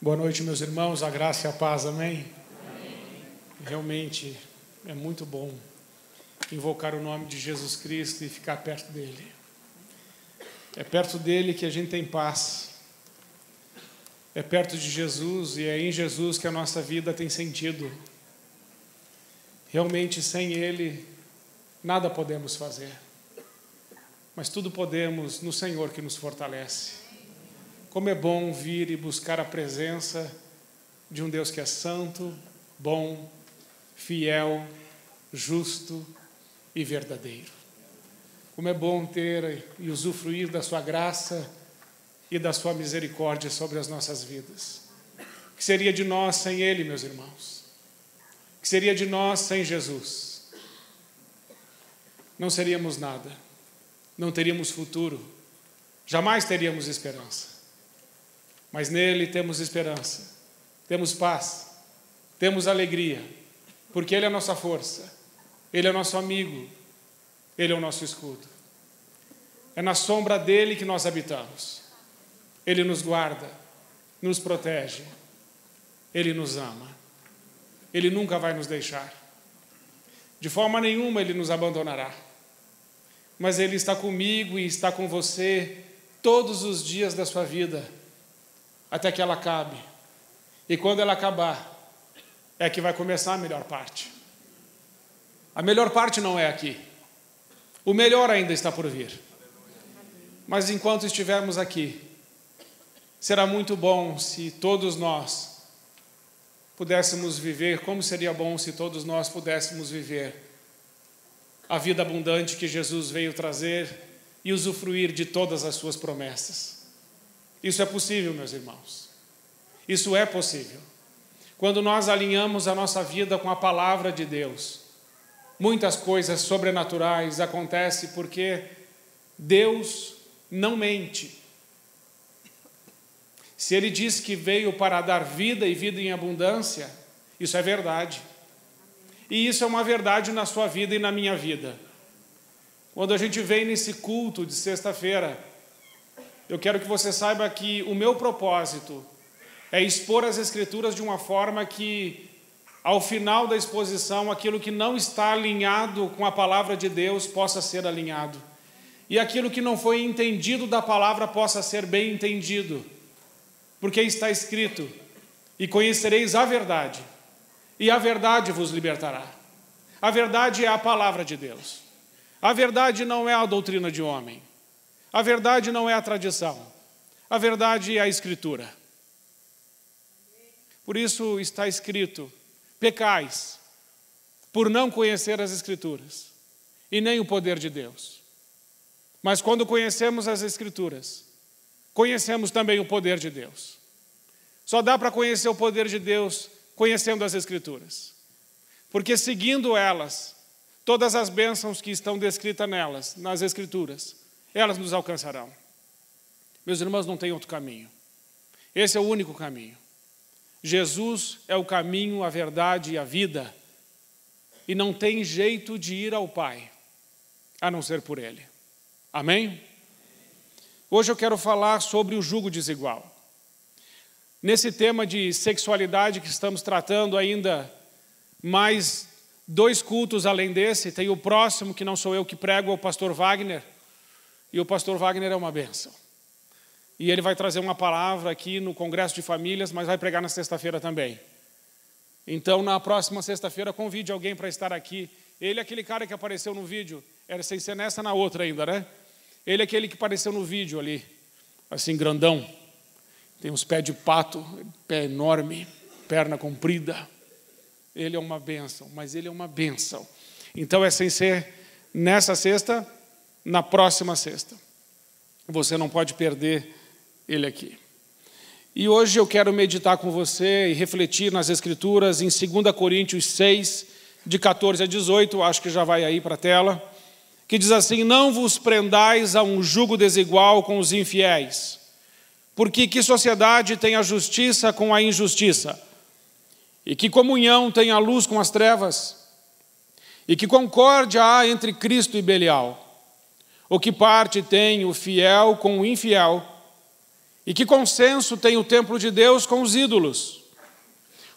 Boa noite, meus irmãos, a graça e a paz, amém? Realmente é muito bom invocar o nome de Jesus Cristo e ficar perto dele. É perto dele que a gente tem paz. É perto de Jesus e é em Jesus que a nossa vida tem sentido. Realmente, sem ele, nada podemos fazer. Mas tudo podemos no Senhor que nos fortalece. Como é bom vir e buscar a presença de um Deus que é santo, bom, fiel, justo e verdadeiro. Como é bom ter e usufruir da sua graça e da sua misericórdia sobre as nossas vidas. O que seria de nós sem Ele, meus irmãos? O que seria de nós sem Jesus? Não seríamos nada, não teríamos futuro, jamais teríamos esperança. Mas nele temos esperança, temos paz, temos alegria, porque Ele é a nossa força, Ele é nosso amigo, Ele é o nosso escudo. É na sombra dele que nós habitamos. Ele nos guarda, nos protege, Ele nos ama. Ele nunca vai nos deixar. De forma nenhuma Ele nos abandonará. Mas Ele está comigo e está com você todos os dias da sua vida, até que ela acabe. E quando ela acabar, é que vai começar a melhor parte. A melhor parte não é aqui. O melhor ainda está por vir. Mas enquanto estivermos aqui, será muito bom se todos nós pudéssemos viver, como seria bom se todos nós pudéssemos viver a vida abundante que Jesus veio trazer e usufruir de todas as suas promessas. Isso é possível, meus irmãos. Isso é possível. Quando nós alinhamos a nossa vida com a palavra de Deus, muitas coisas sobrenaturais acontecem porque Deus não mente. Se Ele diz que veio para dar vida e vida em abundância, isso é verdade. E isso é uma verdade na sua vida e na minha vida. Quando a gente vem nesse culto de sexta-feira, eu quero que você saiba que o meu propósito é expor as Escrituras de uma forma que, ao final da exposição, aquilo que não está alinhado com a palavra de Deus possa ser alinhado. E aquilo que não foi entendido da palavra possa ser bem entendido. Porque está escrito: e conhecereis a verdade, e a verdade vos libertará. A verdade é a palavra de Deus. A verdade não é a doutrina de homem. A verdade não é a tradição. A verdade é a Escritura. Por isso está escrito: pecais por não conhecer as Escrituras e nem o poder de Deus. Mas quando conhecemos as Escrituras, conhecemos também o poder de Deus. Só dá para conhecer o poder de Deus conhecendo as Escrituras. Porque seguindo elas, todas as bênçãos que estão descritas nelas, nas Escrituras, elas nos alcançarão. Meus irmãos, não tem outro caminho. Esse é o único caminho. Jesus é o caminho, a verdade e a vida. E não tem jeito de ir ao Pai, a não ser por Ele. Amém? Hoje eu quero falar sobre o jugo desigual. Nesse tema de sexualidade que estamos tratando ainda, mais 2 cultos além desse, tem o próximo, que não sou eu que prego, é o pastor Wagner. E o pastor Wagner é uma bênção. E ele vai trazer uma palavra aqui no Congresso de Famílias, mas vai pregar na sexta-feira também. Então, na próxima sexta-feira, convide alguém para estar aqui. Ele é aquele cara que apareceu no vídeo, era sem ser nessa, na outra ainda, né? Ele é aquele que apareceu no vídeo ali, assim, grandão. Tem uns pés de pato, pé enorme, perna comprida. Ele é uma bênção, mas ele é uma bênção. Então, é sem ser nessa sexta, na próxima sexta. Você não pode perder ele aqui. E hoje eu quero meditar com você e refletir nas Escrituras em 2 Coríntios 6, de 14 a 18, acho que já vai aí para a tela, que diz assim: não vos prendais a um jugo desigual com os infiéis, porque que sociedade tem a justiça com a injustiça? E que comunhão tem a luz com as trevas? E que concórdia há entre Cristo e Belial? Ou que parte tem o fiel com o infiel? E que consenso tem o templo de Deus com os ídolos?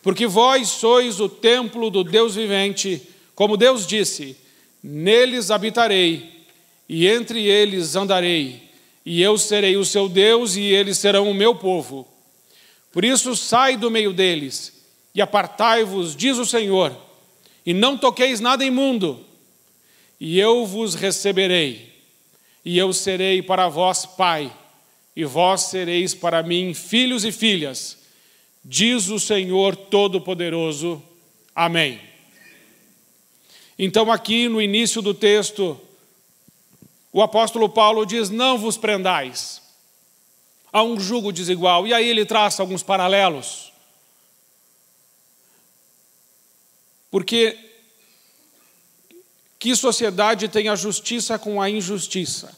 Porque vós sois o templo do Deus vivente, como Deus disse, neles habitarei, e entre eles andarei, e eu serei o seu Deus, e eles serão o meu povo. Por isso sai do meio deles, e apartai-vos, diz o Senhor, e não toqueis nada imundo, e eu vos receberei, e eu serei para vós pai, e vós sereis para mim filhos e filhas, diz o Senhor Todo-Poderoso. Amém. Então aqui no início do texto, o apóstolo Paulo diz, não vos prendais a um jugo desigual. E aí ele traça alguns paralelos. Porque que sociedade tem a justiça com a injustiça?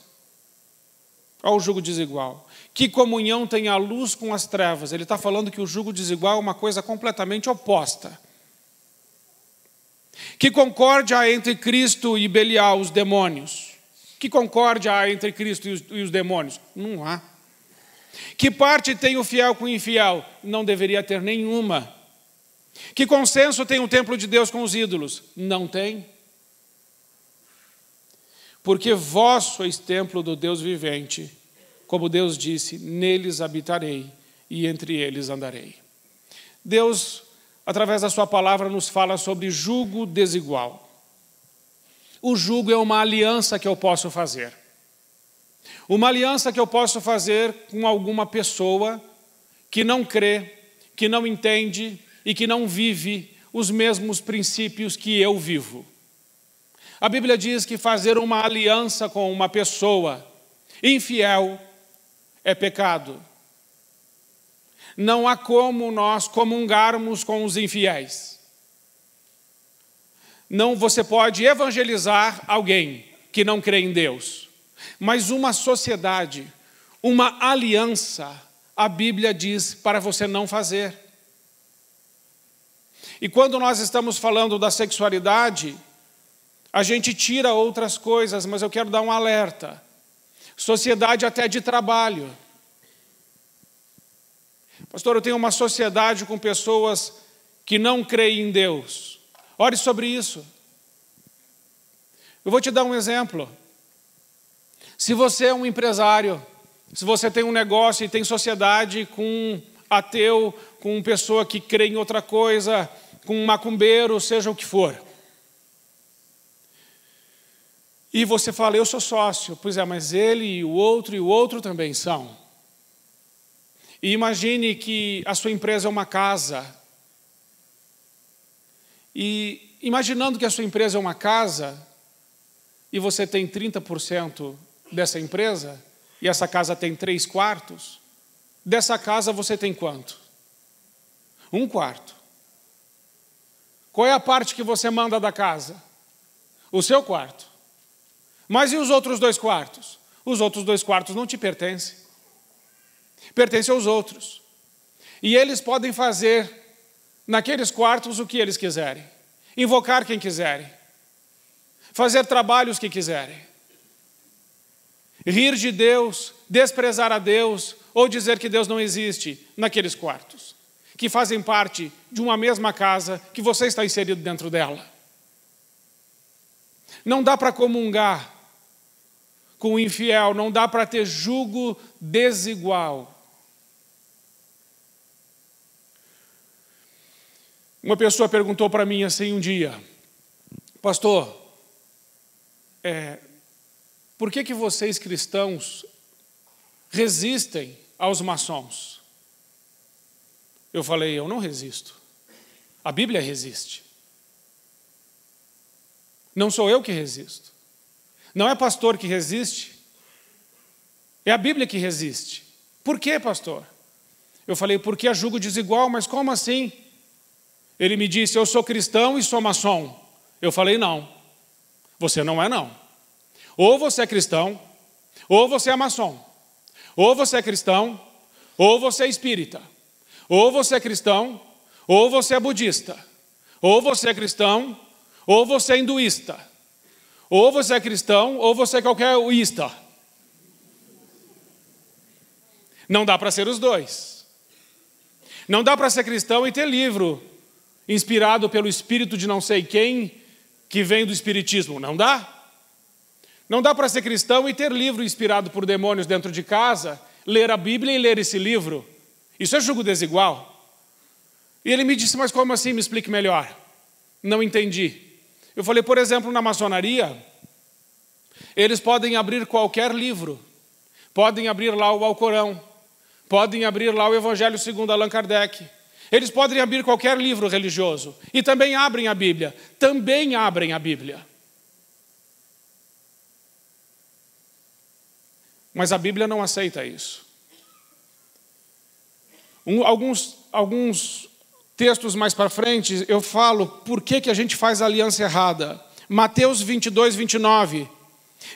Ao jugo desigual. Que comunhão tem a luz com as trevas? Ele está falando que o jugo desigual é uma coisa completamente oposta. Que concórdia há entre Cristo e Belial, os demônios? Que concórdia há entre Cristo e os demônios? Não há. Que parte tem o fiel com o infiel? Não deveria ter nenhuma. Que consenso tem o templo de Deus com os ídolos? Não tem. Porque vós sois templo do Deus vivente, como Deus disse, neles habitarei e entre eles andarei. Deus, através da sua palavra, nos fala sobre jugo desigual. O jugo é uma aliança que eu posso fazer. Uma aliança que eu posso fazer com alguma pessoa que não crê, que não entende e que não vive os mesmos princípios que eu vivo. A Bíblia diz que fazer uma aliança com uma pessoa infiel é pecado. Não há como nós comungarmos com os infiéis. Não, você pode evangelizar alguém que não crê em Deus, mas uma sociedade, uma aliança, a Bíblia diz para você não fazer. E quando nós estamos falando da sexualidade, a gente tira outras coisas, mas eu quero dar um alerta. Sociedade até de trabalho. Pastor, eu tenho uma sociedade com pessoas que não creem em Deus. Ore sobre isso. Eu vou te dar um exemplo. Se você é um empresário, se você tem um negócio e tem sociedade com ateu, com pessoa que crê em outra coisa, com um macumbeiro, seja o que for. E você fala, eu sou sócio. Pois é, mas ele e o outro também são. E imagine que a sua empresa é uma casa. E imaginando que a sua empresa é uma casa, e você tem 30% dessa empresa, e essa casa tem 3/4, dessa casa você tem quanto? 1/4. Qual é a parte que você manda da casa? O seu quarto. Mas e os outros 2/4? Os outros 2/4 não te pertencem. Pertencem aos outros. E eles podem fazer naqueles quartos o que eles quiserem. Invocar quem quiserem. Fazer trabalhos que quiserem. Rir de Deus, desprezar a Deus, ou dizer que Deus não existe naqueles quartos, que fazem parte de uma mesma casa que você está inserido dentro dela. Não dá para comungar com o infiel, não dá para ter jugo desigual. Uma pessoa perguntou para mim assim um dia, pastor, por que vocês cristãos resistem aos maçons? Eu falei, eu não resisto. A Bíblia resiste. Não sou eu que resisto. Não é pastor que resiste. É a Bíblia que resiste. Por quê, pastor? Eu falei, porque é jugo desigual, mas como assim? Ele me disse, eu sou cristão e sou maçom. Eu falei, não. Você não é, não. Ou você é cristão, ou você é maçom. Ou você é cristão, ou você é espírita. Ou você é cristão, ou você é budista. Ou você é cristão, ou você é hinduísta. Ou você é cristão, ou você é qualquer uísta. Não dá para ser os dois. Não dá para ser cristão e ter livro inspirado pelo espírito de não sei quem, que vem do espiritismo. Não dá. Não dá para ser cristão e ter livro inspirado por demônios dentro de casa, ler a Bíblia e ler esse livro. Isso é jugo desigual. E ele me disse, mas como assim? Me explique melhor. Não entendi. Eu falei, por exemplo, na maçonaria, eles podem abrir qualquer livro. Podem abrir lá o Alcorão. Podem abrir lá o Evangelho segundo Allan Kardec. Eles podem abrir qualquer livro religioso. E também abrem a Bíblia. Também abrem a Bíblia. Mas a Bíblia não aceita isso. Alguns textos mais para frente, eu falo por que a gente faz a aliança errada. Mateus 22, 29.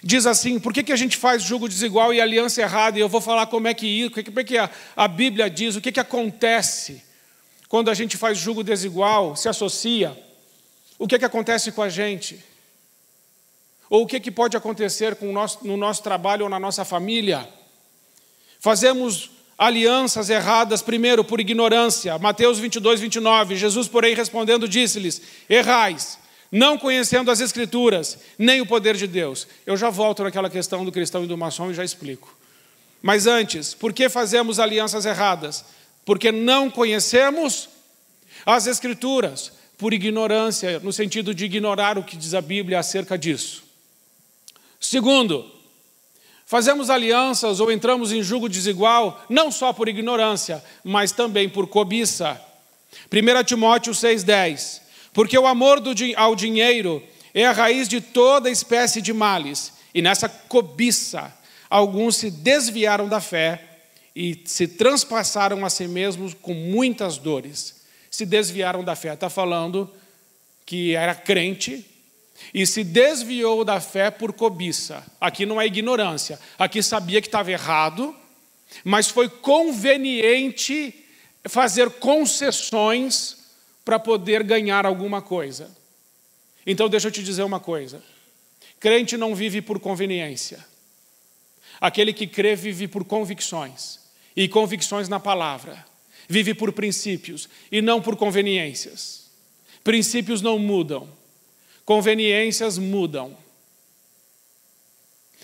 Diz assim, por que a gente faz jugo desigual e aliança errada? E eu vou falar como é que a Bíblia diz, o que acontece quando a gente faz jugo desigual, se associa. O que acontece com a gente? Ou o que pode acontecer no nosso trabalho ou na nossa família? Fazemos alianças erradas, primeiro, por ignorância. Mateus 22, 29. Jesus, porém, respondendo, disse-lhes, errais, não conhecendo as Escrituras, nem o poder de Deus. Eu já volto naquela questão do cristão e do maçom e já explico. Mas antes, por que fazemos alianças erradas? Porque não conhecemos as Escrituras, por ignorância, no sentido de ignorar o que diz a Bíblia acerca disso. Segundo, fazemos alianças ou entramos em jugo desigual, não só por ignorância, mas também por cobiça. 1 Timóteo 6,10. Porque o amor ao dinheiro é a raiz de toda espécie de males. E nessa cobiça, alguns se desviaram da fé e se transpassaram a si mesmos com muitas dores. Se desviaram da fé. Está falando que era crente e se desviou da fé por cobiça. Aqui não é ignorância. Aqui sabia que estava errado, mas foi conveniente fazer concessões para poder ganhar alguma coisa. Então deixa eu te dizer uma coisa. Crente não vive por conveniência. Aquele que crê vive por convicções. E convicções na palavra. Vive por princípios e não por conveniências. Princípios não mudam. Conveniências mudam.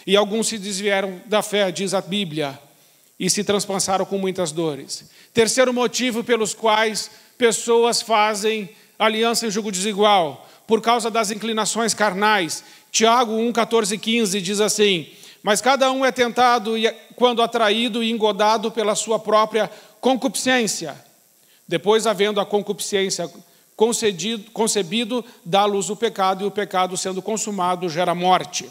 E alguns se desviaram da fé, diz a Bíblia, e se transpassaram com muitas dores. Terceiro motivo pelos quais pessoas fazem aliança em jugo desigual, por causa das inclinações carnais. Tiago 1, 14 e 15 diz assim, mas cada um é tentado quando atraído e engodado pela sua própria concupiscência. Depois, havendo a concupiscência concebido, dá à luz o pecado, e o pecado, sendo consumado, gera morte.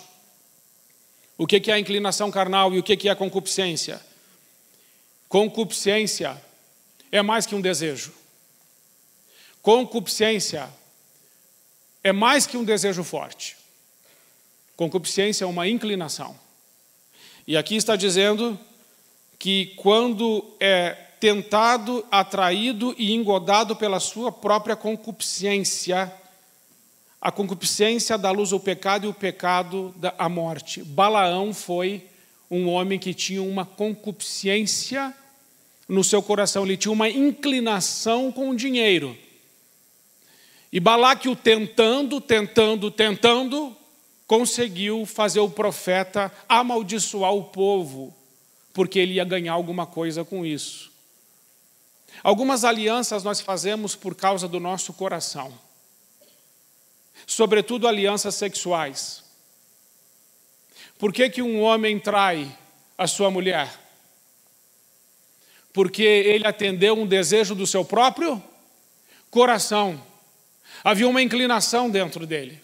O que é a inclinação carnal e o que é a concupiscência? Concupiscência é mais que um desejo. Concupiscência é mais que um desejo forte. Concupiscência é uma inclinação. E aqui está dizendo que quando é tentado, atraído e engodado pela sua própria concupiscência, a concupiscência dá luz ao pecado e o pecado à morte. Balaão foi um homem que tinha uma concupiscência no seu coração, ele tinha uma inclinação com o dinheiro. E Balaque, o tentando, conseguiu fazer o profeta amaldiçoar o povo, porque ele ia ganhar alguma coisa com isso. Algumas alianças nós fazemos por causa do nosso coração. Sobretudo alianças sexuais. Por que um homem trai a sua mulher? Porque ele atendeu um desejo do seu próprio coração. Havia uma inclinação dentro dele.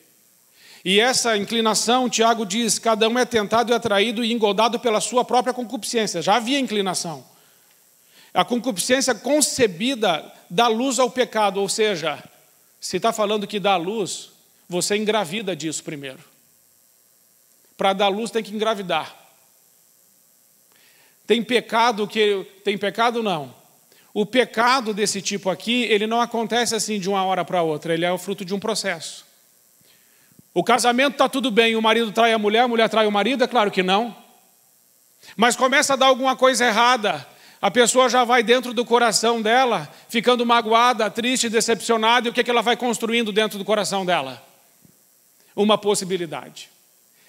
E essa inclinação, Tiago diz, cada um é tentado e atraído e engodado pela sua própria concupiscência. Já havia inclinação. A concupiscência concebida dá luz ao pecado, ou seja, se está falando que dá luz, você engravida disso primeiro. Para dar luz tem que engravidar. Tem pecado não. O pecado desse tipo aqui, ele não acontece assim de uma hora para outra, ele é o fruto de um processo. O casamento está tudo bem, o marido trai a mulher trai o marido? É claro que não. Mas começa a dar alguma coisa errada, A pessoa já vai dentro do coração dela, ficando magoada, triste, decepcionada, e o que ela vai construindo dentro do coração dela? Uma possibilidade.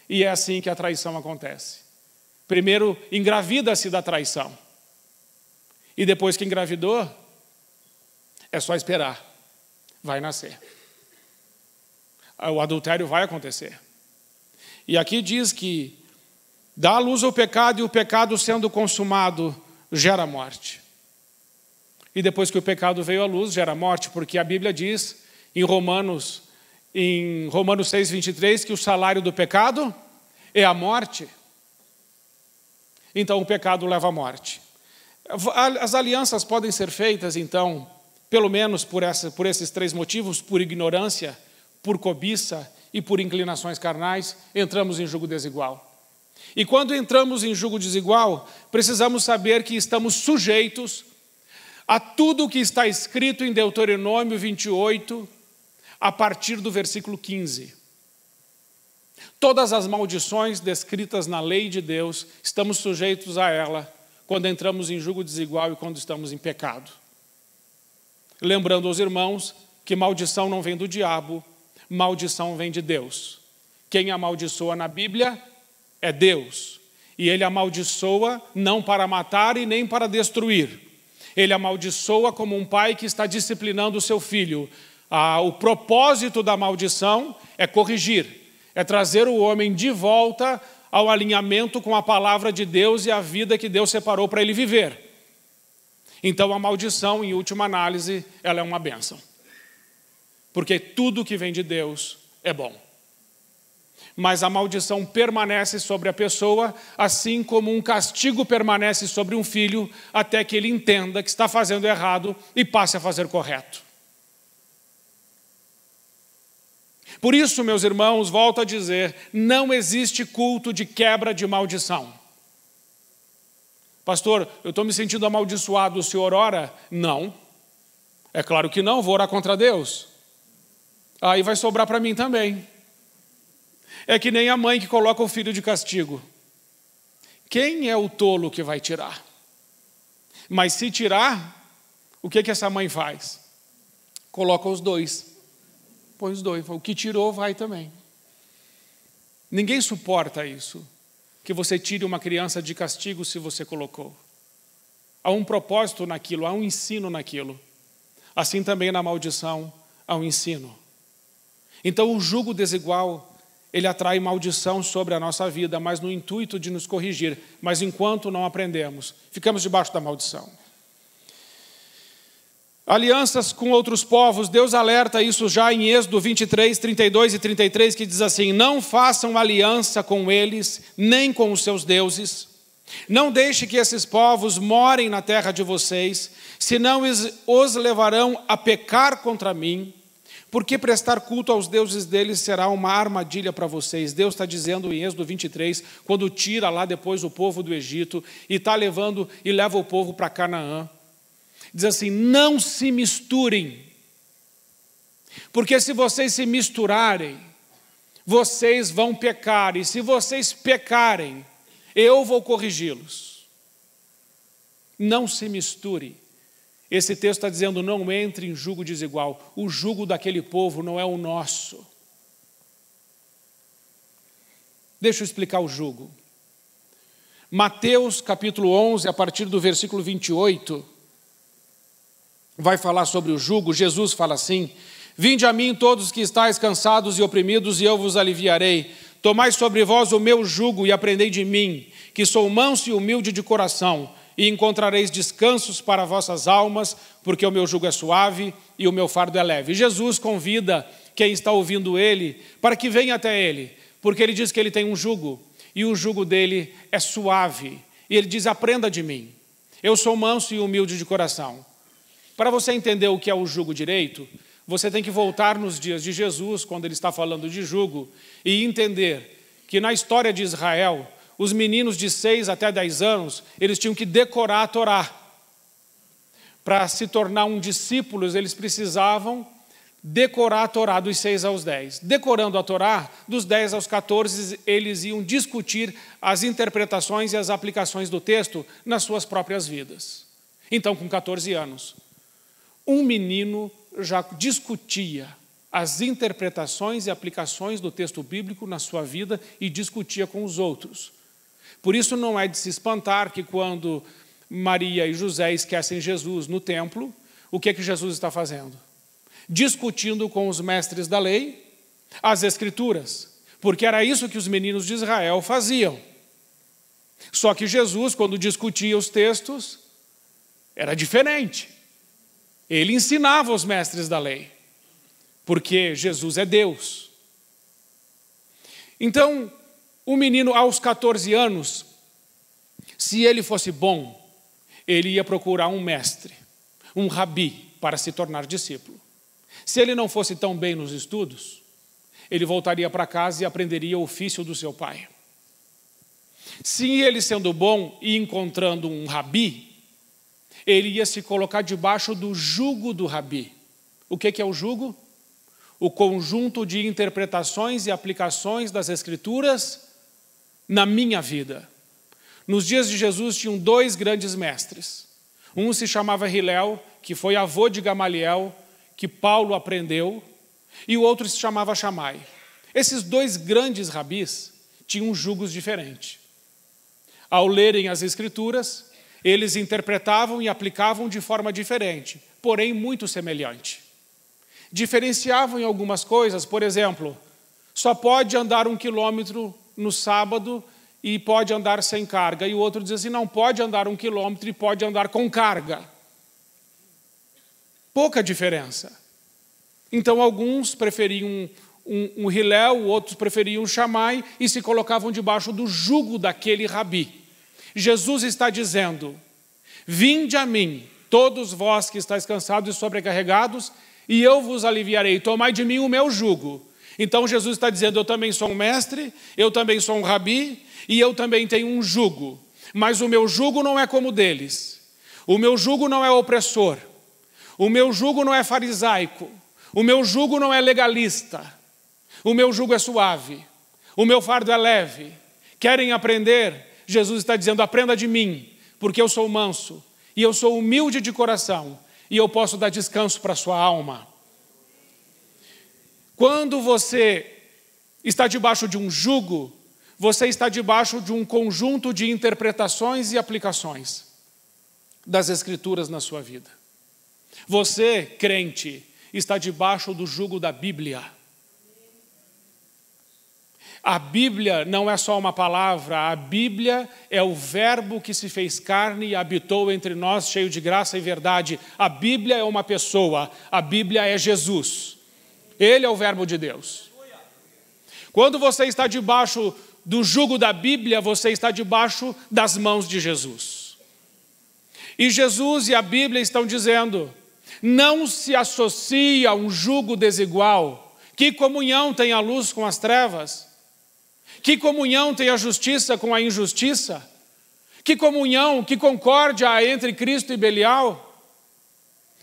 E é assim que a traição acontece. Primeiro, engravida-se da traição. E depois que engravidou, é só esperar. Vai nascer. O adultério vai acontecer. E aqui diz que dá à luz ao pecado, e o pecado sendo consumado gera morte. E depois que o pecado veio à luz, gera morte, porque a Bíblia diz em Romanos 6:23 que o salário do pecado é a morte. Então o pecado leva à morte. As alianças podem ser feitas, então, pelo menos por esses três motivos: por ignorância, por cobiça e por inclinações carnais. Entramos em jugo desigual. E quando entramos em jugo desigual, precisamos saber que estamos sujeitos a tudo o que está escrito em Deuteronômio 28, a partir do versículo 15. Todas as maldições descritas na lei de Deus, estamos sujeitos a ela quando entramos em jugo desigual e quando estamos em pecado. Lembrando aos irmãos que maldição não vem do diabo, maldição vem de Deus. Quem amaldiçoa na Bíblia é Deus. E ele amaldiçoa não para matar e nem para destruir. Ele amaldiçoa como um pai que está disciplinando o seu filho. O propósito da maldição é corrigir, é trazer o homem de volta ao alinhamento com a palavra de Deus e a vida que Deus separou para ele viver. Então a maldição, em última análise, ela é uma bênção. Porque tudo que vem de Deus é bom. Mas a maldição permanece sobre a pessoa, assim como um castigo permanece sobre um filho, até que ele entenda que está fazendo errado e passe a fazer correto. Por isso, meus irmãos, volto a dizer, não existe culto de quebra de maldição. Pastor, eu estou me sentindo amaldiçoado, o senhor ora? Não. É claro que não, vou orar contra Deus. Aí vai sobrar para mim também. É que nem a mãe que coloca o filho de castigo. Quem é o tolo que vai tirar? Mas se tirar, o que essa mãe faz? Coloca os dois. Põe os dois. O que tirou vai também. Ninguém suporta isso. Que você tire uma criança de castigo se você colocou. Há um propósito naquilo, há um ensino naquilo. Assim também na maldição há um ensino. Então o jugo desigual, ele atrai maldição sobre a nossa vida, mas no intuito de nos corrigir. Mas enquanto não aprendemos, ficamos debaixo da maldição. Alianças com outros povos, Deus alerta isso já em Êxodo 23, 32 e 33, que diz assim: não façam aliança com eles, nem com os seus deuses. Não deixe que esses povos morem na terra de vocês, senão os levarão a pecar contra mim. Porque prestar culto aos deuses deles será uma armadilha para vocês. Deus está dizendo em Êxodo 23, quando tira lá depois o povo do Egito e está levando e leva o povo para Canaã. Diz assim: não se misturem. Porque se vocês se misturarem, vocês vão pecar. E se vocês pecarem, eu vou corrigi-los. Não se misture. Esse texto está dizendo, não entre em jugo desigual. O jugo daquele povo não é o nosso. Deixa eu explicar o jugo. Mateus capítulo 11, a partir do versículo 28, vai falar sobre o jugo. Jesus fala assim: vinde a mim todos que estáis cansados e oprimidos, e eu vos aliviarei. Tomai sobre vós o meu jugo e aprendei de mim, que sou manso e humilde de coração, e encontrareis descansos para vossas almas, porque o meu jugo é suave e o meu fardo é leve. Jesus convida quem está ouvindo ele para que venha até ele, porque ele diz que ele tem um jugo, e o jugo dele é suave. E ele diz: aprenda de mim, eu sou manso e humilde de coração. Para você entender o que é o jugo direito, você tem que voltar nos dias de Jesus, quando ele está falando de jugo, e entender que na história de Israel, os meninos de 6 até 10 anos, eles tinham que decorar a Torá. Para se tornar um discípulo, eles precisavam decorar a Torá dos 6 aos 10. Decorando a Torá, dos 10 aos 14, eles iam discutir as interpretações e as aplicações do texto nas suas próprias vidas. Então, com 14 anos, um menino já discutia as interpretações e aplicações do texto bíblico na sua vida e discutia com os outros. Por isso não é de se espantar que quando Maria e José esquecem Jesus no templo, o que é que Jesus está fazendo? Discutindo com os mestres da lei as Escrituras, porque era isso que os meninos de Israel faziam. Só que Jesus, quando discutia os textos, era diferente. Ele ensinava os mestres da lei, porque Jesus é Deus. Então, o menino, aos 14 anos, se ele fosse bom, ele ia procurar um mestre, um rabi, para se tornar discípulo. Se ele não fosse tão bem nos estudos, ele voltaria para casa e aprenderia o ofício do seu pai. Se ele sendo bom e encontrando um rabi, ele ia se colocar debaixo do jugo do rabi. O que é o jugo? O conjunto de interpretações e aplicações das Escrituras na minha vida. Nos dias de Jesus tinham 2 grandes mestres. Um se chamava Hilel, que foi avô de Gamaliel, que Paulo aprendeu, e o outro se chamava Shammai. Esses 2 grandes rabis tinham jugos diferentes. Ao lerem as Escrituras, eles interpretavam e aplicavam de forma diferente, porém muito semelhante. Diferenciavam em algumas coisas, por exemplo, só pode andar 1 quilômetro no sábado e pode andar sem carga. E o outro diz assim, não pode andar 1 quilômetro e pode andar com carga. Pouca diferença. Então alguns preferiam um Hilel, outros preferiam um Shammai e se colocavam debaixo do jugo daquele rabi. Jesus está dizendo, vinde a mim, todos vós que estáis cansados e sobrecarregados, e eu vos aliviarei, tomai de mim o meu jugo. Então Jesus está dizendo, eu também sou um mestre, eu também sou um rabi, e eu também tenho um jugo. Mas o meu jugo não é como o deles. O meu jugo não é opressor. O meu jugo não é farisaico. O meu jugo não é legalista. O meu jugo é suave. O meu fardo é leve. Querem aprender? Jesus está dizendo, aprenda de mim, porque eu sou manso, e eu sou humilde de coração, e eu posso dar descanso para a sua alma. Quando você está debaixo de um jugo, você está debaixo de um conjunto de interpretações e aplicações das Escrituras na sua vida. Você, crente, está debaixo do jugo da Bíblia. A Bíblia não é só uma palavra, a Bíblia é o verbo que se fez carne e habitou entre nós, cheio de graça e verdade. A Bíblia é uma pessoa, a Bíblia é Jesus. Ele é o verbo de Deus. Quando você está debaixo do jugo da Bíblia, você está debaixo das mãos de Jesus. E Jesus e a Bíblia estão dizendo, não se associe a um jugo desigual. Que comunhão tem a luz com as trevas? Que comunhão tem a justiça com a injustiça? Que comunhão, que concórdia há entre Cristo e Belial?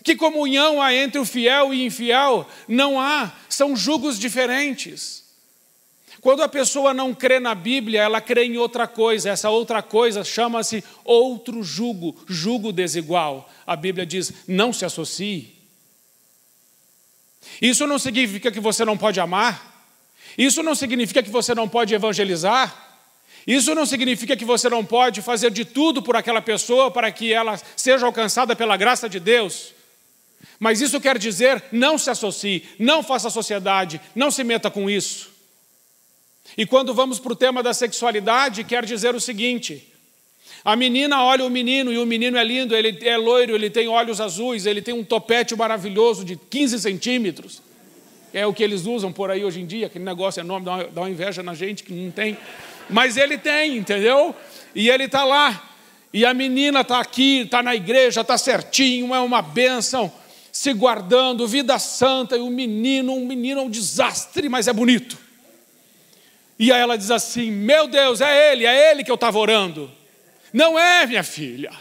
Que comunhão há entre o fiel e infiel? Não há, são jugos diferentes. Quando a pessoa não crê na Bíblia, ela crê em outra coisa. Essa outra coisa chama-se outro jugo, jugo desigual. A Bíblia diz, não se associe. Isso não significa que você não pode amar. Isso não significa que você não pode evangelizar. Isso não significa que você não pode fazer de tudo por aquela pessoa para que ela seja alcançada pela graça de Deus. Mas isso quer dizer, não se associe, não faça sociedade, não se meta com isso. E quando vamos para o tema da sexualidade, quer dizer o seguinte, a menina olha o menino e o menino é lindo, ele é loiro, ele tem olhos azuis, ele tem um topete maravilhoso de 15 centímetros. É o que eles usam por aí hoje em dia, aquele negócio enorme, dá uma inveja na gente que não tem. Mas ele tem, entendeu? E ele está lá. E a menina está aqui, está na igreja, está certinho, é uma bênção, se guardando, vida santa. E o menino é um desastre, mas é bonito. E aí ela diz assim, meu Deus, é ele que eu estava orando. Não é, minha filha.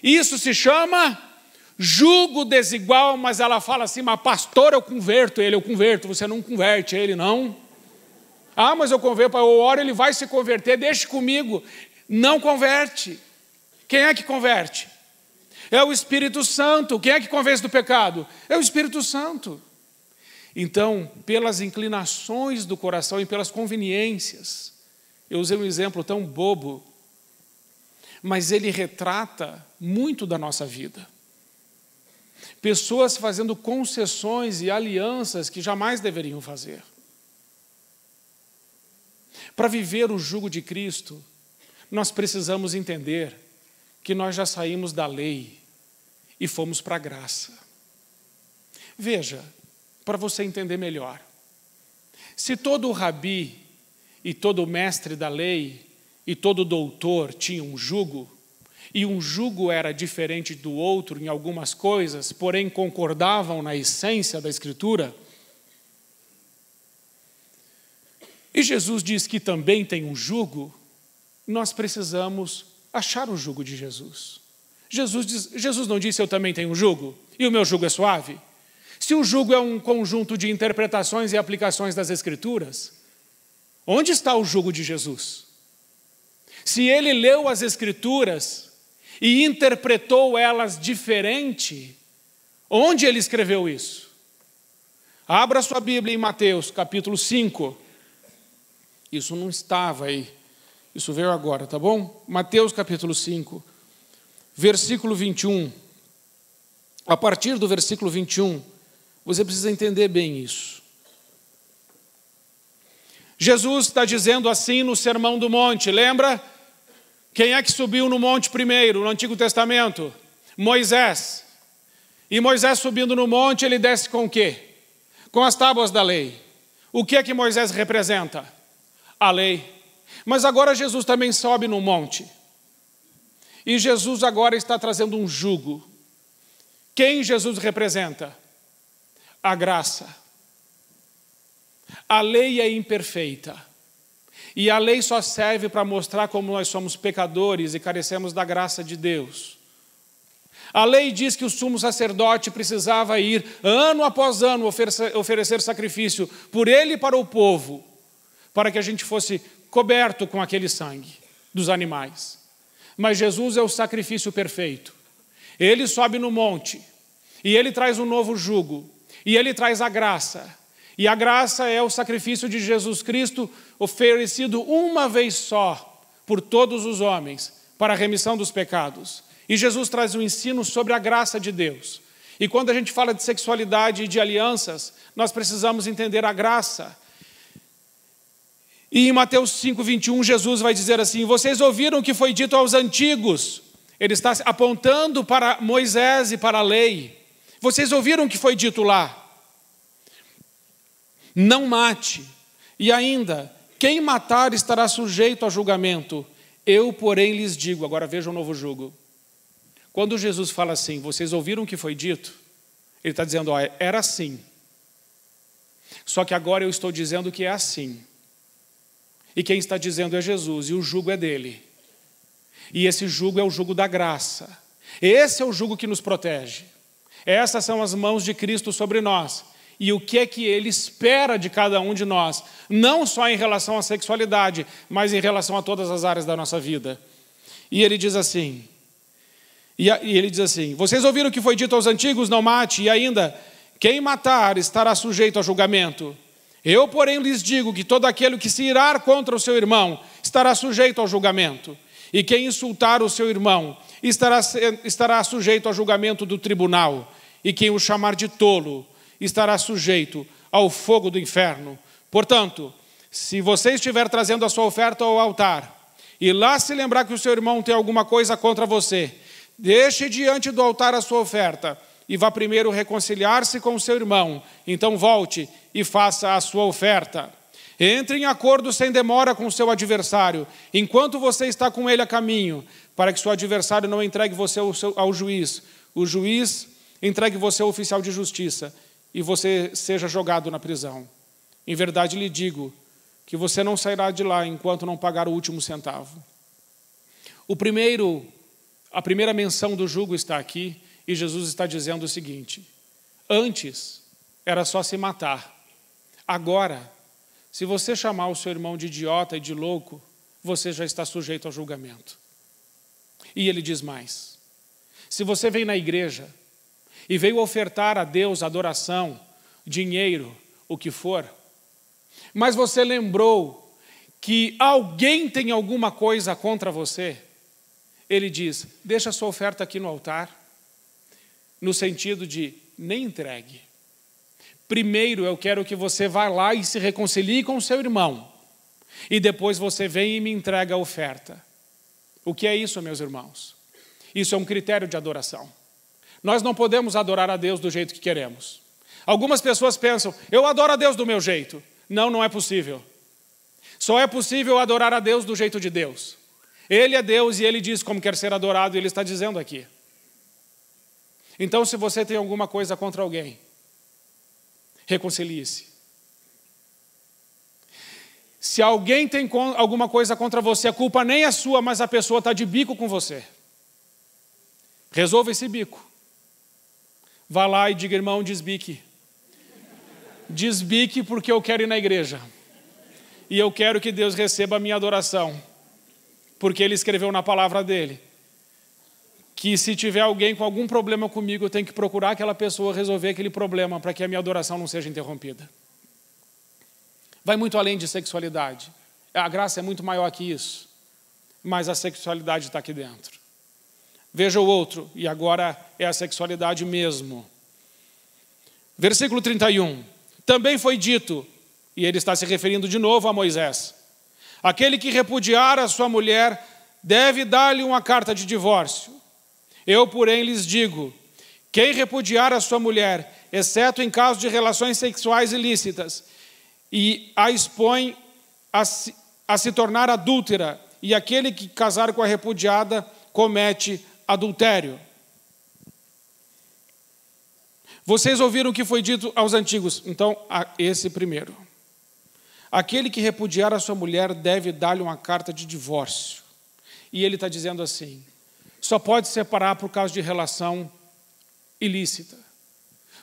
Isso se chama jugo desigual, mas ela fala assim, mas pastor, eu converto, você não converte ele, não. Ah, mas eu converto, eu oro, ele vai se converter, deixe comigo. Não converte. Quem é que converte? É o Espírito Santo. Quem é que convence do pecado? É o Espírito Santo. Então, pelas inclinações do coração e pelas conveniências, eu usei um exemplo tão bobo, mas ele retrata muito da nossa vida. Pessoas fazendo concessões e alianças que jamais deveriam fazer. Para viver o jugo de Cristo, nós precisamos entender que nós já saímos da lei e fomos para a graça. Veja, para você entender melhor. Se todo rabi e todo mestre da lei e todo doutor tinha um jugo, e um jugo era diferente do outro em algumas coisas, porém concordavam na essência da Escritura, e Jesus diz que também tem um jugo, nós precisamos achar o jugo de Jesus. Jesus não disse: eu também tenho um jugo, e o meu jugo é suave? Se o jugo é um conjunto de interpretações e aplicações das Escrituras, onde está o jugo de Jesus? Se ele leu as Escrituras e interpretou elas diferente, onde ele escreveu isso? Abra sua Bíblia em Mateus, capítulo 5. Isso não estava aí. Isso veio agora, tá bom? Mateus, capítulo 5, versículo 21. A partir do versículo 21, você precisa entender bem isso. Jesus está dizendo assim no Sermão do Monte, lembra? Quem é que subiu no monte primeiro, no Antigo Testamento? Moisés. E Moisés subindo no monte, ele desce com o quê? Com as tábuas da lei. O que é que Moisés representa? A lei. Mas agora Jesus também sobe no monte. E Jesus agora está trazendo um jugo. Quem Jesus representa? A graça. A lei é imperfeita. E a lei só serve para mostrar como nós somos pecadores e carecemos da graça de Deus. A lei diz que o sumo sacerdote precisava ir, ano após ano, oferecer sacrifício por ele e para o povo, para que a gente fosse coberto com aquele sangue dos animais. Mas Jesus é o sacrifício perfeito. Ele sobe no monte, e ele traz um novo jugo, e ele traz a graça. E a graça é o sacrifício de Jesus Cristo oferecido uma vez só por todos os homens para a remissão dos pecados. E Jesus traz um ensino sobre a graça de Deus. E quando a gente fala de sexualidade e de alianças, nós precisamos entender a graça. E em Mateus 5:21, Jesus vai dizer assim: vocês ouviram o que foi dito aos antigos. Ele está apontando para Moisés e para a lei. Vocês ouviram o que foi dito lá? Não mate. E ainda, quem matar estará sujeito a julgamento. Eu, porém, lhes digo. Agora veja o novo jugo. Quando Jesus fala assim, vocês ouviram o que foi dito? Ele está dizendo, ó, era assim. Só que agora eu estou dizendo que é assim. E quem está dizendo é Jesus, e o jugo é dele. E esse jugo é o jugo da graça. Esse é o jugo que nos protege. Essas são as mãos de Cristo sobre nós. E o que é que ele espera de cada um de nós, não só em relação à sexualidade, mas em relação a todas as áreas da nossa vida. E ele diz assim, vocês ouviram o que foi dito aos antigos, não mate, e ainda, quem matar estará sujeito a julgamento. Eu, porém, lhes digo que todo aquele que se irar contra o seu irmão estará sujeito ao julgamento. E quem insultar o seu irmão estará sujeito ao julgamento do tribunal. E quem o chamar de tolo estará sujeito ao fogo do inferno. Portanto, se você estiver trazendo a sua oferta ao altar, e lá se lembrar que o seu irmão tem alguma coisa contra você, deixe diante do altar a sua oferta, e vá primeiro reconciliar-se com o seu irmão, então volte e faça a sua oferta. Entre em acordo sem demora com o seu adversário, enquanto você está com ele a caminho, para que seu adversário não entregue você ao juiz, o juiz entregue você ao oficial de justiça, e você seja jogado na prisão. Em verdade lhe digo que você não sairá de lá enquanto não pagar o último centavo. A primeira menção do jugo está aqui, e Jesus está dizendo o seguinte: antes era só se matar. Agora, se você chamar o seu irmão de idiota e de louco, você já está sujeito ao julgamento. E ele diz mais: Se você vem na igreja e veio ofertar a Deus adoração, dinheiro, o que for, mas você lembrou que alguém tem alguma coisa contra você, ele diz, deixa a sua oferta aqui no altar, no sentido de nem entregue. Primeiro eu quero que você vá lá e se reconcilie com o seu irmão, e depois você vem e me entrega a oferta. O que é isso, meus irmãos? Isso é um critério de adoração. Nós não podemos adorar a Deus do jeito que queremos. Algumas pessoas pensam, eu adoro a Deus do meu jeito. Não, não é possível. Só é possível adorar a Deus do jeito de Deus. Ele é Deus e Ele diz como quer ser adorado, e Ele está dizendo aqui. Então, se você tem alguma coisa contra alguém, reconcilie-se. Se alguém tem alguma coisa contra você, a culpa nem é sua, mas a pessoa está de bico com você. Resolva esse bico. Vá lá e diga, irmão, desbique. Desbique porque eu quero ir na igreja. E eu quero que Deus receba a minha adoração. Porque Ele escreveu na palavra dEle que se tiver alguém com algum problema comigo, eu tenho que procurar aquela pessoa resolver aquele problema para que a minha adoração não seja interrompida. Vai muito além de sexualidade. A graça é muito maior que isso. Mas a sexualidade está aqui dentro. Veja o outro, e agora é a sexualidade mesmo. Versículo 31. Também foi dito, e ele está se referindo de novo a Moisés, aquele que repudiar a sua mulher deve dar-lhe uma carta de divórcio. Eu, porém, lhes digo, quem repudiar a sua mulher, exceto em caso de relações sexuais ilícitas, e a expõe a se tornar adúltera, e aquele que casar com a repudiada comete adultério. Vocês ouviram o que foi dito aos antigos, então esse primeiro. Aquele que repudiar a sua mulher deve dar-lhe uma carta de divórcio. E ele está dizendo assim, só pode separar por causa de relação ilícita.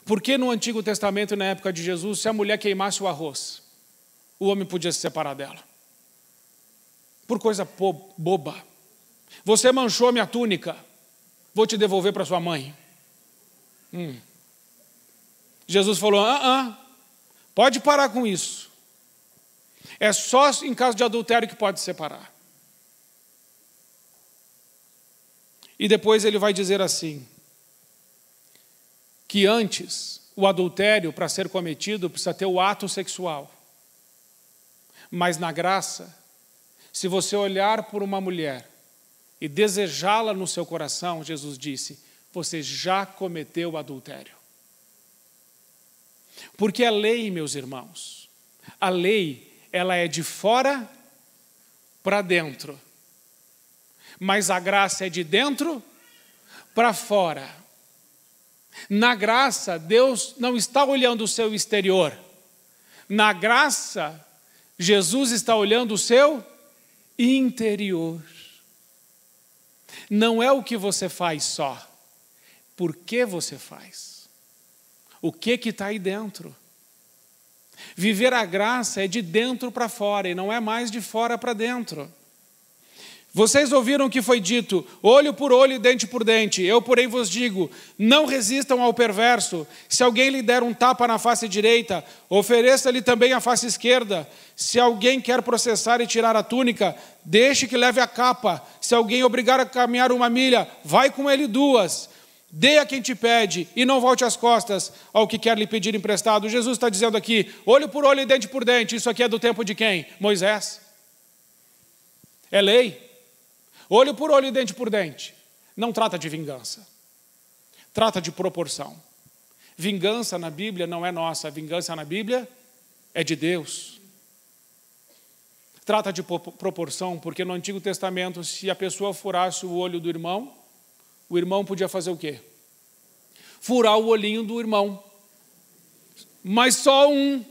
Porque no Antigo Testamento, na época de Jesus, se a mulher queimasse o arroz, o homem podia se separar dela. Por coisa boba. Você manchou minha túnica, vou te devolver para sua mãe. Jesus falou, pode parar com isso. É só em caso de adultério que pode separar. E depois ele vai dizer assim, que antes o adultério, para ser cometido, precisa ter o ato sexual. Mas na graça, se você olhar por uma mulher e desejá-la no seu coração, Jesus disse, você já cometeu adultério. Porque a lei, meus irmãos, a lei, ela é de fora para dentro. Mas a graça é de dentro para fora. Na graça, Deus não está olhando o seu exterior. Na graça, Jesus está olhando o seu interior. Não é o que você faz só. Por que você faz? O que está aí dentro? Viver a graça é de dentro para fora e não é mais de fora para dentro. Vocês ouviram o que foi dito, olho por olho e dente por dente. Eu, porém, vos digo, não resistam ao perverso. Se alguém lhe der um tapa na face direita, ofereça-lhe também a face esquerda. Se alguém quer processar e tirar a túnica, deixe que leve a capa. Se alguém obrigar a caminhar 1 milha, vai com ele 2. Dê a quem te pede e não volte as costas ao que quer lhe pedir emprestado. Jesus está dizendo aqui, olho por olho e dente por dente. Isso aqui é do tempo de quem? Moisés. É lei. Olho por olho e dente por dente. Não trata de vingança. Trata de proporção. Vingança na Bíblia não é nossa. Vingança na Bíblia é de Deus. Trata de proporção, porque no Antigo Testamento, se a pessoa furasse o olho do irmão, o irmão podia fazer o quê? Furar o olhinho do irmão. Mas só um.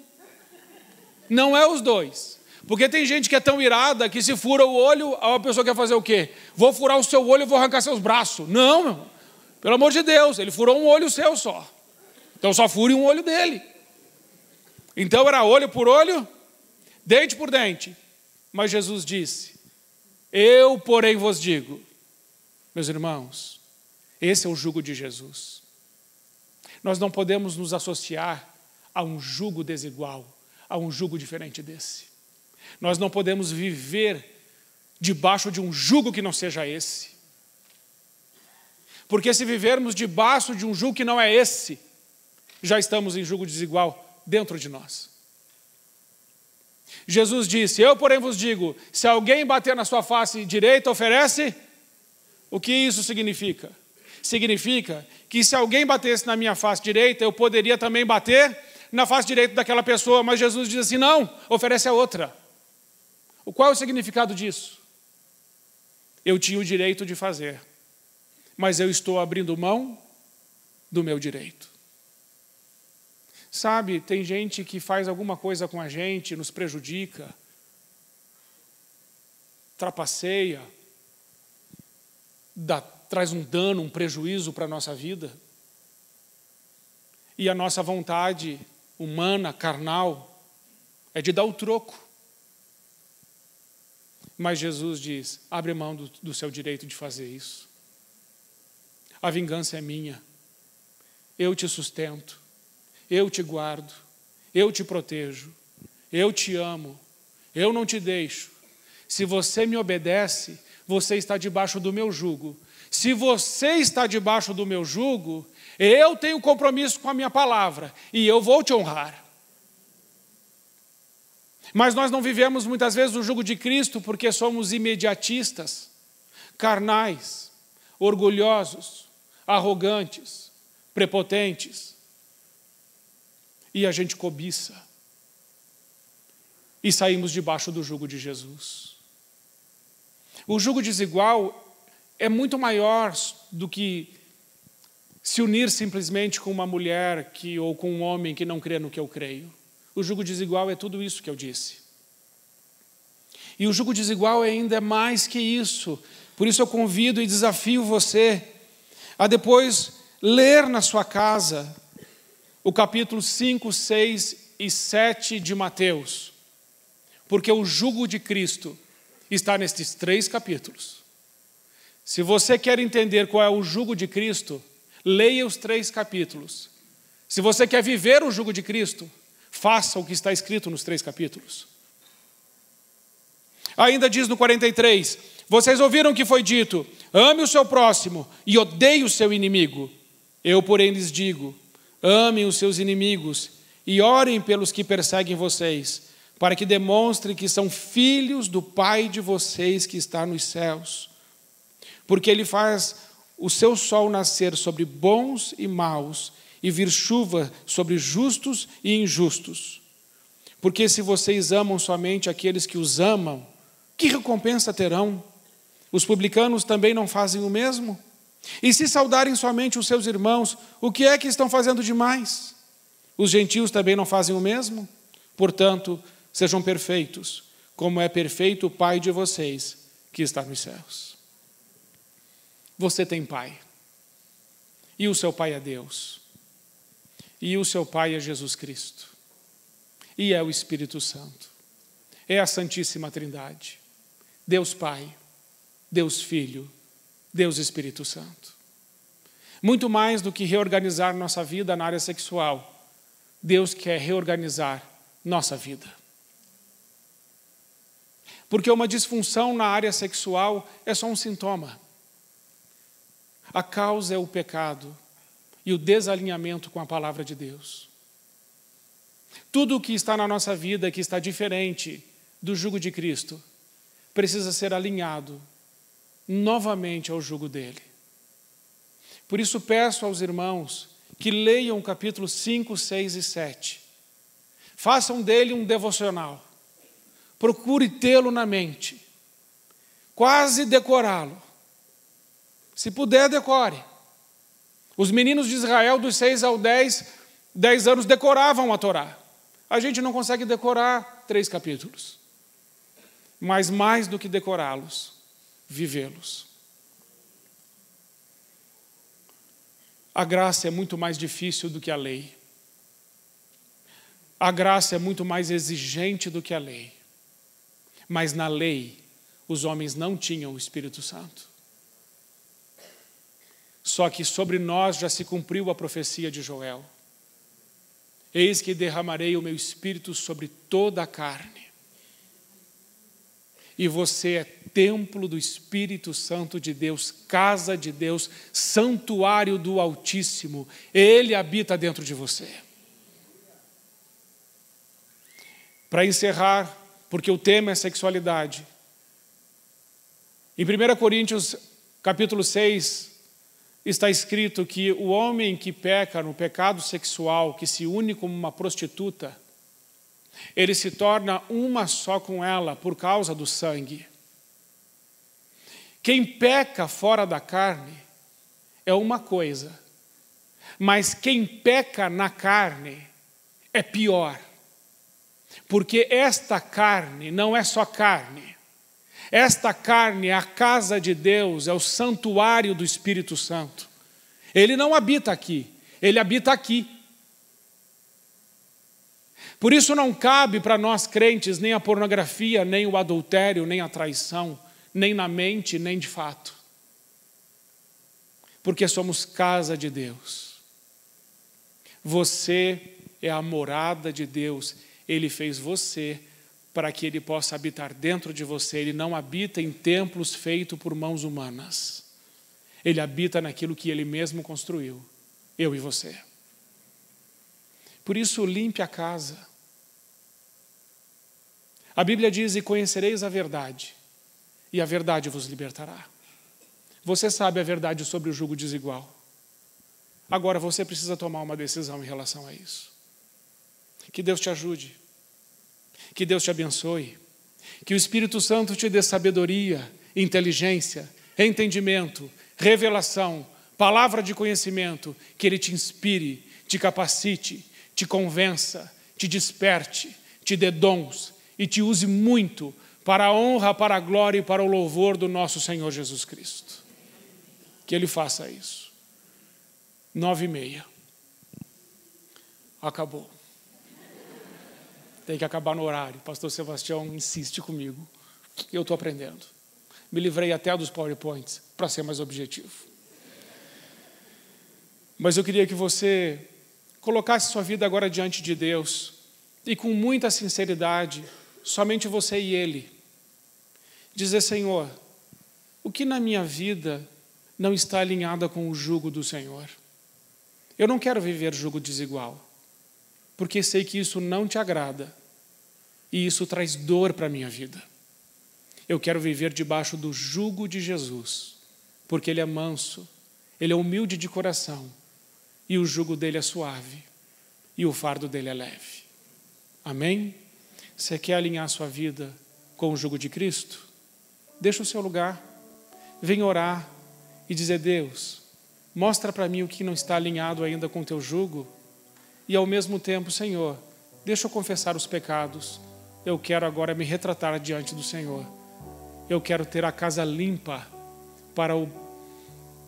Não é os dois. Porque tem gente que é tão irada que se fura o olho, a pessoa quer fazer o quê? Vou furar o seu olho e vou arrancar seus braços. Não, meu. Pelo amor de Deus, ele furou um olho seu só. Então só fure um olho dele. Então era olho por olho, dente por dente. Mas Jesus disse, eu, porém, vos digo, meus irmãos, Esse é o jugo de Jesus. Nós não podemos nos associar a um jugo desigual, a um jugo diferente desse. Nós não podemos viver debaixo de um jugo que não seja esse. Porque se vivermos debaixo de um jugo que não é esse, já estamos em jugo desigual dentro de nós. Jesus disse: eu, porém, vos digo, se alguém bater na sua face direita, oferece. O que isso significa? Significa que se alguém batesse na minha face direita, eu poderia também bater na face direita daquela pessoa, mas Jesus diz assim: não, oferece a outra. Qual é o significado disso? Eu tinha o direito de fazer, mas eu estou abrindo mão do meu direito. Sabe, tem gente que faz alguma coisa com a gente, nos prejudica, trapaceia, traz um dano, um prejuízo para a nossa vida. E a nossa vontade humana, carnal, é de dar o troco. Mas Jesus diz: abre mão do seu direito de fazer isso. A vingança é minha. Eu te sustento. Eu te guardo. Eu te protejo. Eu te amo. Eu não te deixo. Se você me obedece, você está debaixo do meu jugo. Se você está debaixo do meu jugo, eu tenho compromisso com a minha palavra e eu vou te honrar. Mas nós não vivemos muitas vezes o jugo de Cristo porque somos imediatistas, carnais, orgulhosos, arrogantes, prepotentes. E a gente cobiça. E saímos debaixo do jugo de Jesus. O jugo desigual é muito maior do que se unir simplesmente com uma mulher ou com um homem que não crê no que eu creio. O jugo desigual é tudo isso que eu disse. E o jugo desigual ainda é mais que isso. Por isso eu convido e desafio você a depois ler na sua casa o capítulo 5, 6 e 7 de Mateus. Porque o jugo de Cristo está nestes 3 capítulos. Se você quer entender qual é o jugo de Cristo, leia os 3 capítulos. Se você quer viver o jugo de Cristo, faça o que está escrito nos 3 capítulos. Ainda diz no 43, vocês ouviram o que foi dito, ame o seu próximo e odeie o seu inimigo. Eu, porém, lhes digo, amem os seus inimigos e orem pelos que perseguem vocês, para que demonstrem que são filhos do Pai de vocês que está nos céus. Porque Ele faz o seu sol nascer sobre bons e maus, e vir chuva sobre justos e injustos. Porque se vocês amam somente aqueles que os amam, que recompensa terão? Os publicanos também não fazem o mesmo? E se saudarem somente os seus irmãos, o que é que estão fazendo demais? Os gentios também não fazem o mesmo? Portanto, sejam perfeitos, como é perfeito o Pai de vocês que está nos céus. Você tem pai. E o seu pai é Deus. E o seu Pai é Jesus Cristo. E é o Espírito Santo. É a Santíssima Trindade. Deus Pai, Deus Filho, Deus Espírito Santo. Muito mais do que reorganizar nossa vida na área sexual, Deus quer reorganizar nossa vida. Porque uma disfunção na área sexual é só um sintoma. A causa é o pecado e o desalinhamento com a palavra de Deus. Tudo o que está na nossa vida, que está diferente do jugo de Cristo, precisa ser alinhado novamente ao jugo dele. Por isso peço aos irmãos que leiam o capítulo 5, 6 e 7. Façam dele um devocional. Procure tê-lo na mente. Quase decorá-lo. Se puder, decore. Os meninos de Israel, dos 6 aos 10 anos, decoravam a Torá. A gente não consegue decorar 3 capítulos. Mas mais do que decorá-los, vivê-los. A graça é muito mais difícil do que a lei. A graça é muito mais exigente do que a lei. Mas na lei, os homens não tinham o Espírito Santo. Só que sobre nós já se cumpriu a profecia de Joel. Eis que derramarei o meu espírito sobre toda a carne. E você é templo do Espírito Santo de Deus, casa de Deus, santuário do Altíssimo. Ele habita dentro de você. Para encerrar, porque o tema é sexualidade. Em 1 Coríntios, capítulo 6, está escrito que o homem que peca no pecado sexual, que se une como uma prostituta, ele se torna uma só com ela por causa do sangue. Quem peca fora da carne é uma coisa, mas quem peca na carne é pior. Porque esta carne não é só carne. Esta carne é a casa de Deus, é o santuário do Espírito Santo. Ele não habita aqui, ele habita aqui. Por isso não cabe para nós crentes nem a pornografia, nem o adultério, nem a traição, nem na mente, nem de fato. Porque somos casa de Deus. Você é a morada de Deus. Ele fez você para que Ele possa habitar dentro de você. Ele não habita em templos feitos por mãos humanas. Ele habita naquilo que Ele mesmo construiu, eu e você. Por isso, limpe a casa. A Bíblia diz, e conhecereis a verdade, e a verdade vos libertará. Você sabe a verdade sobre o jugo desigual. Agora você precisa tomar uma decisão em relação a isso. Que Deus te ajude. Que Deus te abençoe. Que o Espírito Santo te dê sabedoria, inteligência, entendimento, revelação, palavra de conhecimento. Que Ele te inspire, te capacite, te convença, te desperte, te dê dons e te use muito para a honra, para a glória e para o louvor do nosso Senhor Jesus Cristo. Que Ele faça isso. 9h30. Acabou. Tem que acabar no horário. Pastor Sebastião insiste comigo. Eu estou aprendendo. Me livrei até dos PowerPoints para ser mais objetivo. Mas eu queria que você colocasse sua vida agora diante de Deus e com muita sinceridade, somente você e Ele, dizer: Senhor, o que na minha vida não está alinhado com o jugo do Senhor? Eu não quero viver jugo desigual, porque sei que isso não te agrada e isso traz dor para a minha vida. Eu quero viver debaixo do jugo de Jesus, porque Ele é manso, Ele é humilde de coração e o jugo dele é suave e o fardo dele é leve. Amém? Você quer alinhar sua vida com o jugo de Cristo? Deixa o seu lugar, vem orar e dizer: Deus, mostra para mim o que não está alinhado ainda com o teu jugo. E ao mesmo tempo, Senhor, deixa eu confessar os pecados. Eu quero agora me retratar diante do Senhor. Eu quero ter a casa limpa para o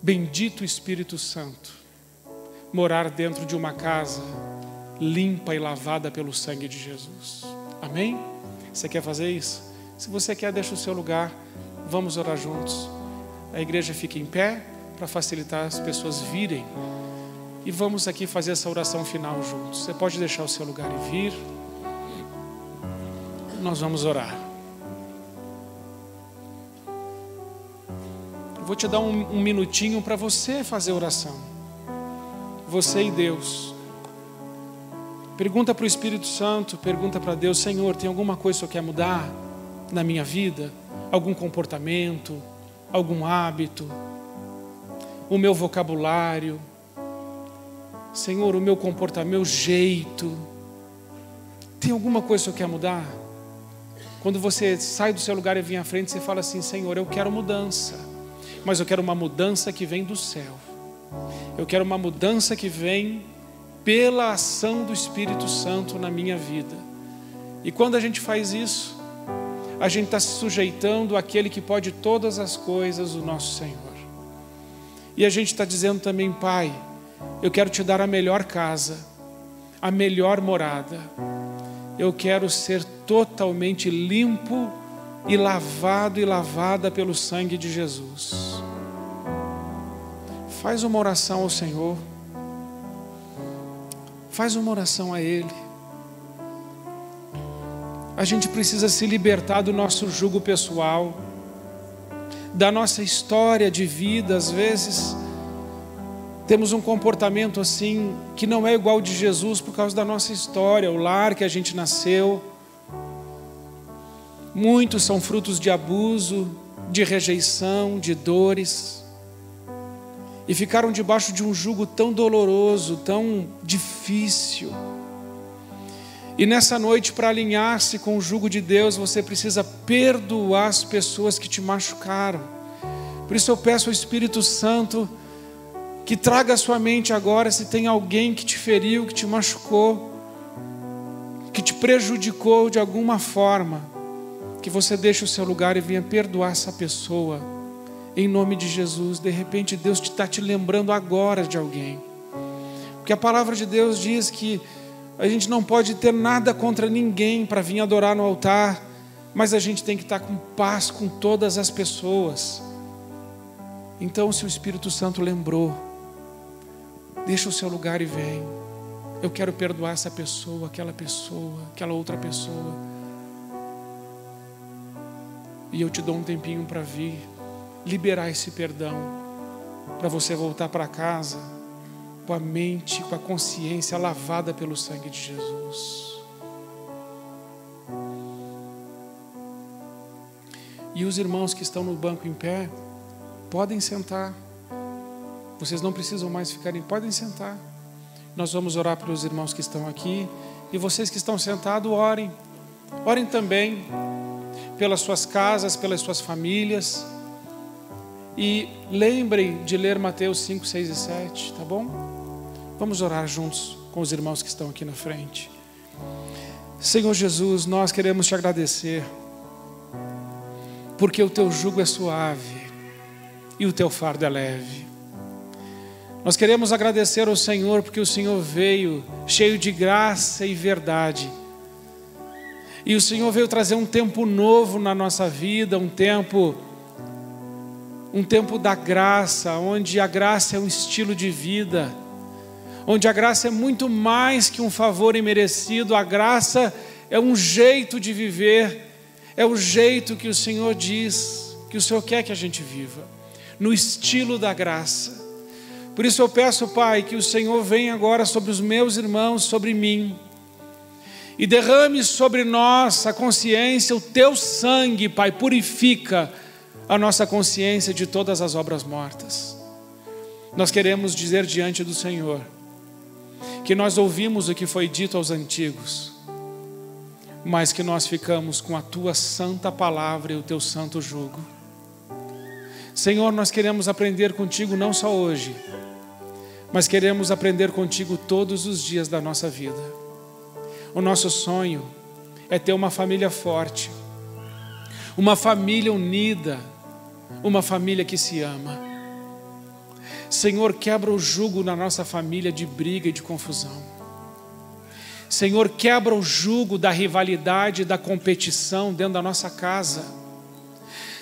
bendito Espírito Santo morar dentro de uma casa limpa e lavada pelo sangue de Jesus. Amém? Você quer fazer isso? Se você quer, deixa o seu lugar. Vamos orar juntos. A igreja fica em pé para facilitar as pessoas virem. E vamos aqui fazer essa oração final juntos. Você pode deixar o seu lugar e vir. Nós vamos orar. Eu vou te dar um minutinho para você fazer oração. Você e Deus. Pergunta para o Espírito Santo, pergunta para Deus: Senhor, tem alguma coisa que eu quero mudar na minha vida? Algum comportamento, algum hábito, o meu vocabulário, Senhor, o meu comportamento, meu jeito. Tem alguma coisa que eu quero mudar? Quando você sai do seu lugar e vem à frente, você fala assim: Senhor, eu quero mudança, mas eu quero uma mudança que vem do céu. Eu quero uma mudança que vem pela ação do Espírito Santo na minha vida. E quando a gente faz isso, a gente está se sujeitando àquele que pode todas as coisas, o nosso Senhor. E a gente está dizendo também: Pai, eu quero te dar a melhor casa, a melhor morada. Eu quero ser totalmente limpo e lavado e lavada pelo sangue de Jesus. Faz uma oração ao Senhor. Faz uma oração a Ele. A gente precisa se libertar do nosso jugo pessoal, da nossa história de vida. Às vezes temos um comportamento assim que não é igual de Jesus por causa da nossa história, o lar que a gente nasceu. Muitos são frutos de abuso, de rejeição, de dores, e ficaram debaixo de um jugo tão doloroso, tão difícil. E nessa noite, para alinhar-se com o jugo de Deus, você precisa perdoar as pessoas que te machucaram. Por isso eu peço ao Espírito Santo que traga à sua mente agora, se tem alguém que te feriu, que te machucou, que te prejudicou de alguma forma, que você deixe o seu lugar e venha perdoar essa pessoa, em nome de Jesus. De repente Deus está te lembrando agora de alguém, porque a palavra de Deus diz que a gente não pode ter nada contra ninguém para vir adorar no altar, mas a gente tem que estar com paz com todas as pessoas. Então, se o Espírito Santo lembrou, deixa o seu lugar e vem. Eu quero perdoar essa pessoa, aquela outra pessoa. E eu te dou um tempinho para vir liberar esse perdão, para você voltar para casa com a mente, com a consciência lavada pelo sangue de Jesus. E os irmãos que estão no banco em pé, podem sentar. Vocês não precisam mais ficarem, podem sentar. Nós vamos orar pelos irmãos que estão aqui. E vocês que estão sentados, orem. Orem também pelas suas casas, pelas suas famílias. E lembrem de ler Mateus 5, 6 e 7, tá bom? Vamos orar juntos com os irmãos que estão aqui na frente. Senhor Jesus, nós queremos te agradecer, porque o teu jugo é suave e o teu fardo é leve. Nós queremos agradecer ao Senhor, porque o Senhor veio cheio de graça e verdade. E o Senhor veio trazer um tempo novo na nossa vida, um tempo da graça, onde a graça é um estilo de vida, onde a graça é muito mais que um favor imerecido. A graça é um jeito de viver, é o jeito que o Senhor diz, que o Senhor quer que a gente viva, no estilo da graça. Por isso eu peço, Pai, que o Senhor venha agora sobre os meus irmãos, sobre mim, e derrame sobre nós a consciência, o teu sangue, Pai, purifica a nossa consciência de todas as obras mortas. Nós queremos dizer diante do Senhor que nós ouvimos o que foi dito aos antigos, mas que nós ficamos com a tua santa palavra e o teu santo jugo. Senhor, nós queremos aprender contigo não só hoje, mas queremos aprender contigo todos os dias da nossa vida. O nosso sonho é ter uma família forte, uma família unida, uma família que se ama. Senhor, quebra o jugo na nossa família de briga e de confusão. Senhor, quebra o jugo da rivalidade, da competição dentro da nossa casa.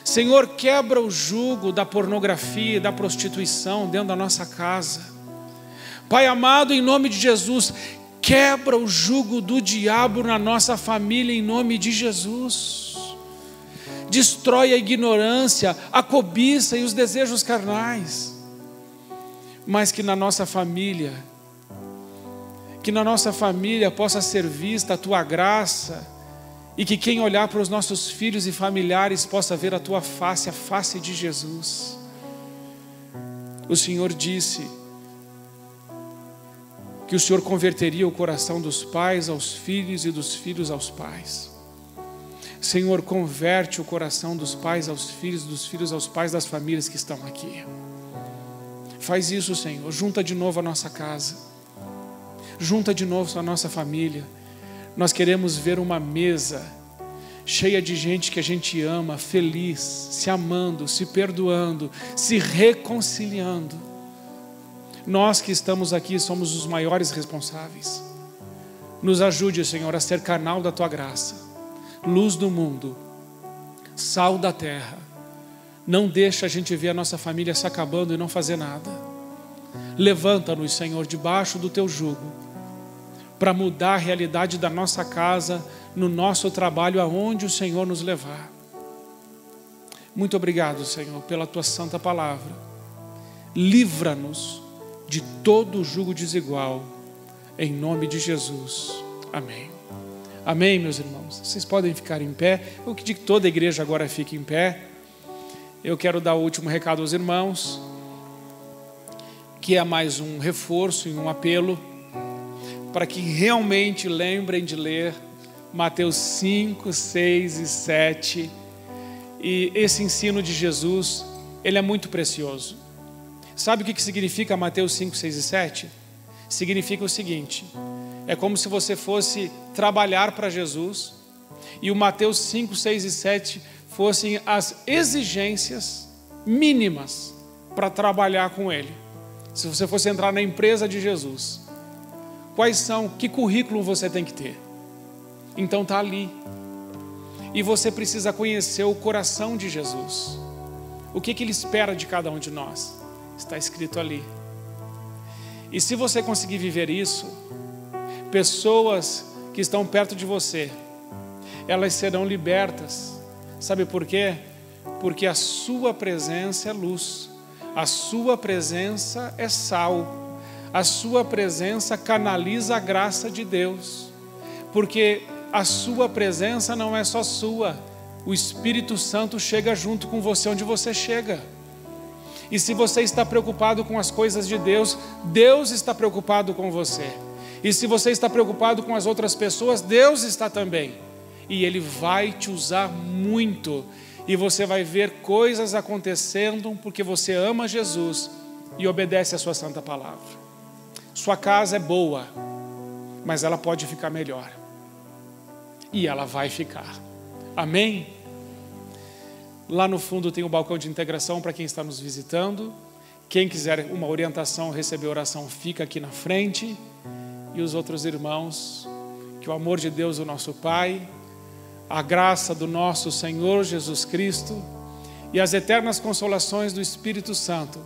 Senhor, quebra o jugo da pornografia e da prostituição dentro da nossa casa. Pai amado, em nome de Jesus, quebra o jugo do diabo na nossa família em nome de Jesus. Destrói a ignorância, a cobiça e os desejos carnais. Mas que na nossa família possa ser vista a tua graça, e que quem olhar para os nossos filhos e familiares possa ver a tua face, a face de Jesus. O Senhor disse que o Senhor converteria o coração dos pais aos filhos e dos filhos aos pais. Senhor, converte o coração dos pais aos filhos, dos filhos aos pais das famílias que estão aqui. Faz isso, Senhor. Junta de novo a nossa casa. Junta de novo a nossa família. Nós queremos ver uma mesa cheia de gente que a gente ama, feliz, se amando, se perdoando, se reconciliando. Nós que estamos aqui somos os maiores responsáveis. Nos ajude, Senhor, a ser canal da tua graça, luz do mundo, sal da terra. Não deixa a gente ver a nossa família se acabando e não fazer nada. Levanta-nos, Senhor, debaixo do teu jugo, para mudar a realidade da nossa casa, no nosso trabalho, aonde o Senhor nos levar. Muito obrigado, Senhor, pela tua santa palavra. Livra-nos de todo jugo desigual, em nome de Jesus. Amém. Amém, meus irmãos. Vocês podem ficar em pé. Eu pedi que toda a igreja agora fique em pé. Eu quero dar o último recado aos irmãos, que é mais um reforço e um apelo, para que realmente lembrem de ler Mateus 5, 6 e 7. E esse ensino de Jesus, ele é muito precioso. Sabe o que significa Mateus 5, 6 e 7? Significa o seguinte: é como se você fosse trabalhar para Jesus, e o Mateus 5, 6 e 7 fossem as exigências mínimas para trabalhar com Ele. Se você fosse entrar na empresa de Jesus, que currículo você tem que ter? Então está ali. E você precisa conhecer o coração de Jesus. O que Ele espera de cada um de nós? Está escrito ali. E se você conseguir viver isso, pessoas que estão perto de você, elas serão libertas. Sabe por quê? Porque a sua presença é luz, a sua presença é sal, a sua presença canaliza a graça de Deus, porque a sua presença não é só sua, o Espírito Santo chega junto com você onde você chega. E se você está preocupado com as coisas de Deus, Deus está preocupado com você. E se você está preocupado com as outras pessoas, Deus está também. E Ele vai te usar muito. E você vai ver coisas acontecendo porque você ama Jesus e obedece a sua santa palavra. Sua casa é boa, mas ela pode ficar melhor. E ela vai ficar. Amém? Lá no fundo tem o balcão de integração para quem está nos visitando. Quem quiser uma orientação, receber oração, fica aqui na frente. E os outros irmãos, que o amor de Deus, o nosso Pai, a graça do nosso Senhor Jesus Cristo e as eternas consolações do Espírito Santo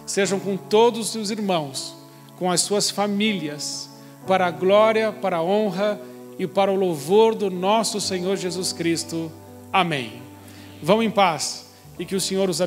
sejam com todos os irmãos, com as suas famílias, para a glória, para a honra e para o louvor do nosso Senhor Jesus Cristo. Amém. Vão em paz e que o Senhor os abençoe.